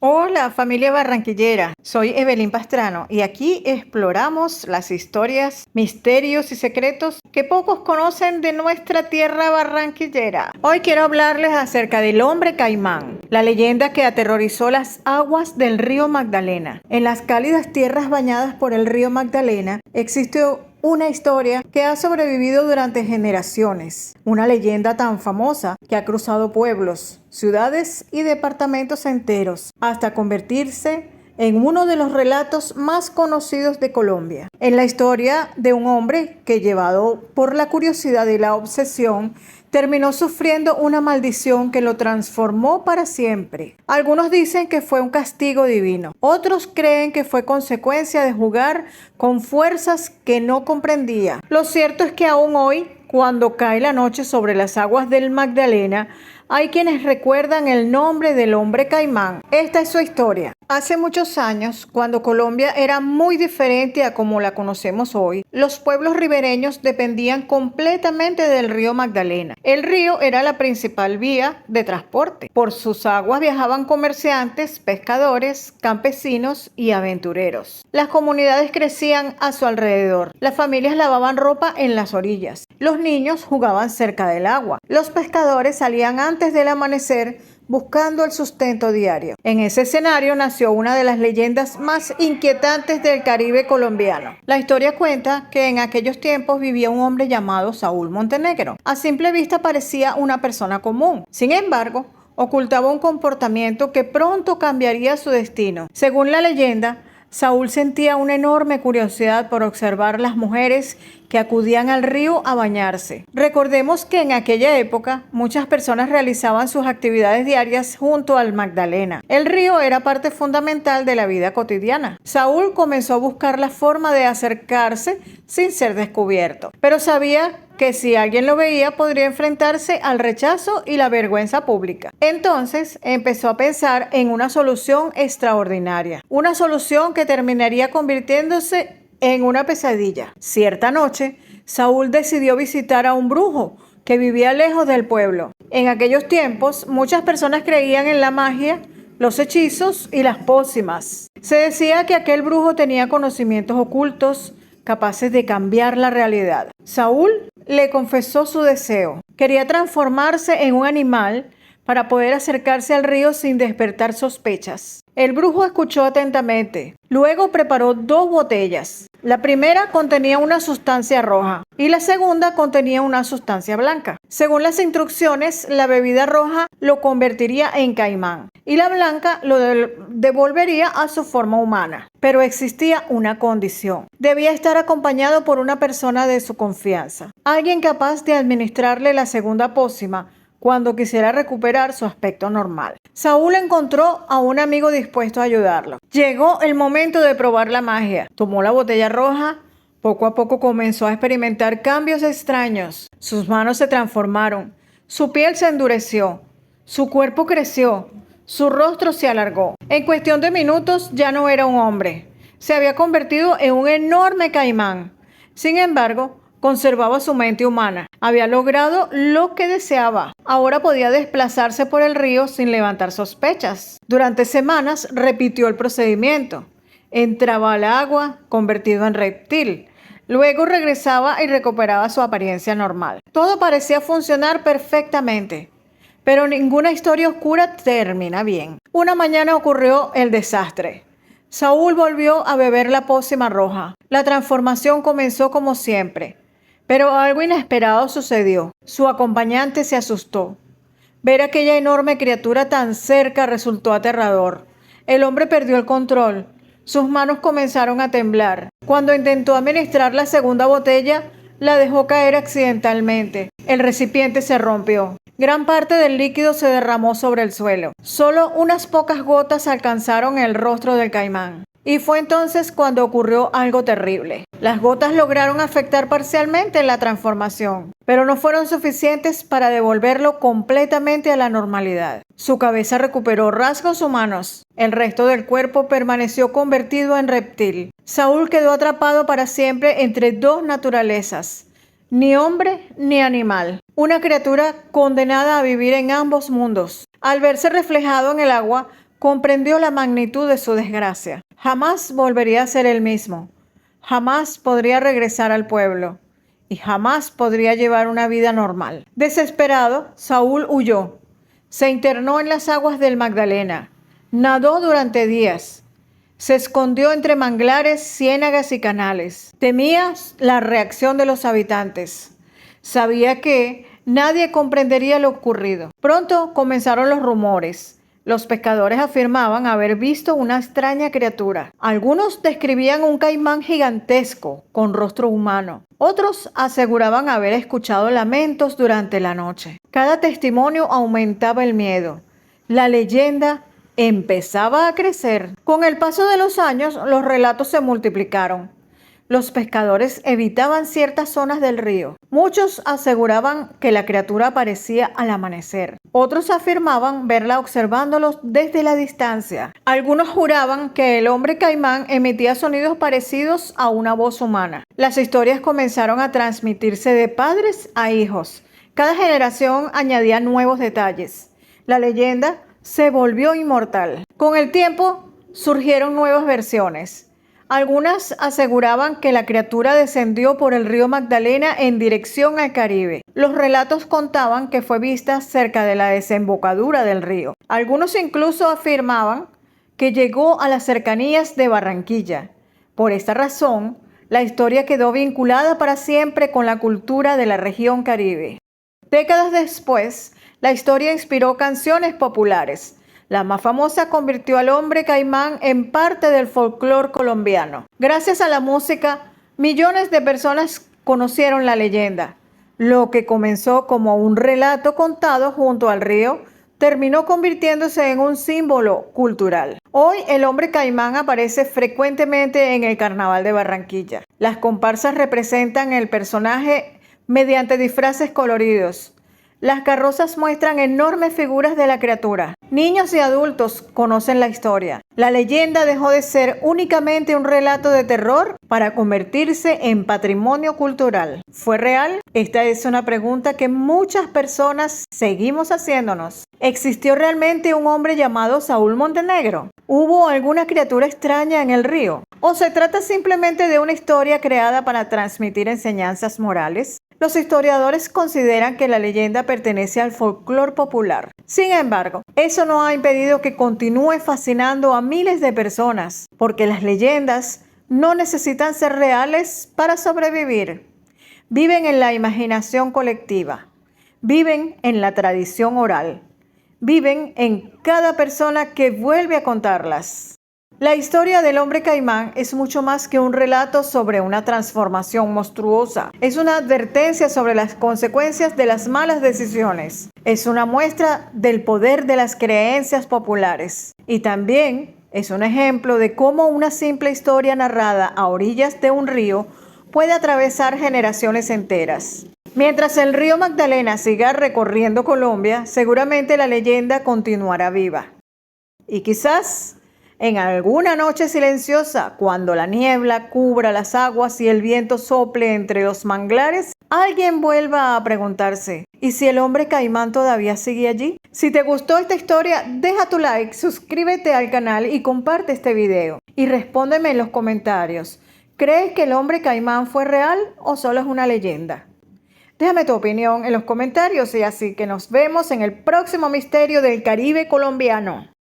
Hola familia barranquillera, soy Evelyn Pastrano y aquí exploramos las historias, misterios y secretos que pocos conocen de nuestra tierra barranquillera. Hoy quiero hablarles acerca del hombre caimán, la leyenda que aterrorizó las aguas del río Magdalena. En las cálidas tierras bañadas por el río Magdalena existe una historia que ha sobrevivido durante generaciones, una leyenda tan famosa que ha cruzado pueblos, ciudades y departamentos enteros hasta convertirse en uno de los relatos más conocidos de Colombia. En la historia de un hombre que, llevado por la curiosidad y la obsesión, terminó sufriendo una maldición que lo transformó para siempre. Algunos dicen que fue un castigo divino. Otros creen que fue consecuencia de jugar con fuerzas que no comprendía. Lo cierto es que aún hoy, cuando cae la noche sobre las aguas del Magdalena, hay quienes recuerdan el nombre del hombre caimán. Esta es su historia. Hace muchos años, cuando Colombia era muy diferente a como la conocemos hoy, los pueblos ribereños dependían completamente del río Magdalena. El río era la principal vía de transporte. Por sus aguas viajaban comerciantes, pescadores, campesinos y aventureros. Las comunidades crecían a su alrededor. Las familias lavaban ropa en las orillas. Los niños jugaban cerca del agua. Los pescadores salían antes del amanecer buscando el sustento diario. En ese escenario nació una de las leyendas más inquietantes del Caribe colombiano. La historia cuenta que en aquellos tiempos vivía un hombre llamado Saúl Montenegro. A simple vista parecía una persona común. Sin embargo, ocultaba un comportamiento que pronto cambiaría su destino. Según la leyenda, Saúl sentía una enorme curiosidad por observar las mujeres que acudían al río a bañarse. Recordemos que en aquella época muchas personas realizaban sus actividades diarias junto al Magdalena. El río era parte fundamental de la vida cotidiana. Saúl comenzó a buscar la forma de acercarse sin ser descubierto, pero sabía que si alguien lo veía podría enfrentarse al rechazo y la vergüenza pública. Entonces empezó a pensar en una solución extraordinaria, una solución que terminaría convirtiéndose en una pesadilla. Cierta noche, Saúl decidió visitar a un brujo que vivía lejos del pueblo. En aquellos tiempos, muchas personas creían en la magia, los hechizos y las pócimas. Se decía que aquel brujo tenía conocimientos ocultos capaces de cambiar la realidad. Saúl le confesó su deseo. Quería transformarse en un animal para poder acercarse al río sin despertar sospechas. El brujo escuchó atentamente. Luego preparó 2 botellas. La primera contenía una sustancia roja y la segunda contenía una sustancia blanca. Según las instrucciones, la bebida roja lo convertiría en caimán y la blanca lo devolvería a su forma humana. Pero existía una condición. Debía estar acompañado por una persona de su confianza, alguien capaz de administrarle la segunda pócima cuando quisiera recuperar su aspecto normal. Saúl encontró a un amigo dispuesto a ayudarlo. Llegó el momento de probar la magia. Tomó la botella roja. Poco a poco comenzó a experimentar cambios extraños. Sus manos se transformaron. Su piel se endureció. Su cuerpo creció. Su rostro se alargó. En cuestión de minutos ya no era un hombre. Se había convertido en un enorme caimán. Sin embargo, conservaba su mente humana. Había logrado lo que deseaba. Ahora podía desplazarse por el río sin levantar sospechas. Durante semanas repitió el procedimiento. Entraba al agua convertido en reptil. Luego regresaba y recuperaba su apariencia normal. Todo parecía funcionar perfectamente. Pero ninguna historia oscura termina bien. Una mañana ocurrió el desastre. Saúl volvió a beber la pócima roja. La transformación comenzó como siempre. Pero algo inesperado sucedió. Su acompañante se asustó. Ver aquella enorme criatura tan cerca resultó aterrador. El hombre perdió el control. Sus manos comenzaron a temblar. Cuando intentó administrar la segunda botella, la dejó caer accidentalmente. El recipiente se rompió. Gran parte del líquido se derramó sobre el suelo. Solo unas pocas gotas alcanzaron el rostro del caimán. Y fue entonces cuando ocurrió algo terrible. Las gotas lograron afectar parcialmente la transformación, pero no fueron suficientes para devolverlo completamente a la normalidad. Su cabeza recuperó rasgos humanos. El resto del cuerpo permaneció convertido en reptil. Saúl quedó atrapado para siempre entre 2 naturalezas, ni hombre ni animal. Una criatura condenada a vivir en ambos mundos. Al verse reflejado en el agua, comprendió la magnitud de su desgracia. Jamás volvería a ser el mismo. Jamás podría regresar al pueblo y jamás podría llevar una vida normal. Desesperado, Saúl huyó. Se internó en las aguas del Magdalena. Nadó durante días. Se escondió entre manglares, ciénagas y canales. Temía la reacción de los habitantes. Sabía que nadie comprendería lo ocurrido. Pronto comenzaron los rumores. Los pescadores afirmaban haber visto una extraña criatura. Algunos describían un caimán gigantesco con rostro humano. Otros aseguraban haber escuchado lamentos durante la noche. Cada testimonio aumentaba el miedo. La leyenda empezaba a crecer. Con el paso de los años, los relatos se multiplicaron. Los pescadores evitaban ciertas zonas del río. Muchos aseguraban que la criatura aparecía al amanecer. Otros afirmaban verla observándolos desde la distancia. Algunos juraban que el hombre caimán emitía sonidos parecidos a una voz humana. Las historias comenzaron a transmitirse de padres a hijos. Cada generación añadía nuevos detalles. La leyenda se volvió inmortal. Con el tiempo surgieron nuevas versiones. Algunas aseguraban que la criatura descendió por el río Magdalena en dirección al Caribe. Los relatos contaban que fue vista cerca de la desembocadura del río. Algunos incluso afirmaban que llegó a las cercanías de Barranquilla. Por esta razón, la historia quedó vinculada para siempre con la cultura de la región Caribe. Décadas después, la historia inspiró canciones populares. La más famosa convirtió al hombre caimán en parte del folclore colombiano. Gracias a la música, millones de personas conocieron la leyenda. Lo que comenzó como un relato contado junto al río, terminó convirtiéndose en un símbolo cultural. Hoy el hombre caimán aparece frecuentemente en el Carnaval de Barranquilla. Las comparsas representan el personaje mediante disfraces coloridos. Las carrozas muestran enormes figuras de la criatura. Niños y adultos conocen la historia. La leyenda dejó de ser únicamente un relato de terror para convertirse en patrimonio cultural. ¿Fue real? Esta es una pregunta que muchas personas seguimos haciéndonos. ¿Existió realmente un hombre llamado Saúl Montenegro? ¿Hubo alguna criatura extraña en el río? ¿O se trata simplemente de una historia creada para transmitir enseñanzas morales? Los historiadores consideran que la leyenda pertenece al folclore popular. Sin embargo, eso no ha impedido que continúe fascinando a miles de personas, porque las leyendas no necesitan ser reales para sobrevivir. Viven en la imaginación colectiva, viven en la tradición oral, viven en cada persona que vuelve a contarlas. La historia del hombre caimán es mucho más que un relato sobre una transformación monstruosa. Es una advertencia sobre las consecuencias de las malas decisiones. Es una muestra del poder de las creencias populares. Y también es un ejemplo de cómo una simple historia narrada a orillas de un río puede atravesar generaciones enteras. Mientras el río Magdalena siga recorriendo Colombia, seguramente la leyenda continuará viva. Y quizás en alguna noche silenciosa, cuando la niebla cubra las aguas y el viento sople entre los manglares, alguien vuelva a preguntarse, ¿y si el hombre caimán todavía sigue allí? Si te gustó esta historia, deja tu like, suscríbete al canal y comparte este video. Y respóndeme en los comentarios, ¿crees que el hombre caimán fue real o solo es una leyenda? Déjame tu opinión en los comentarios y así que nos vemos en el próximo misterio del Caribe colombiano.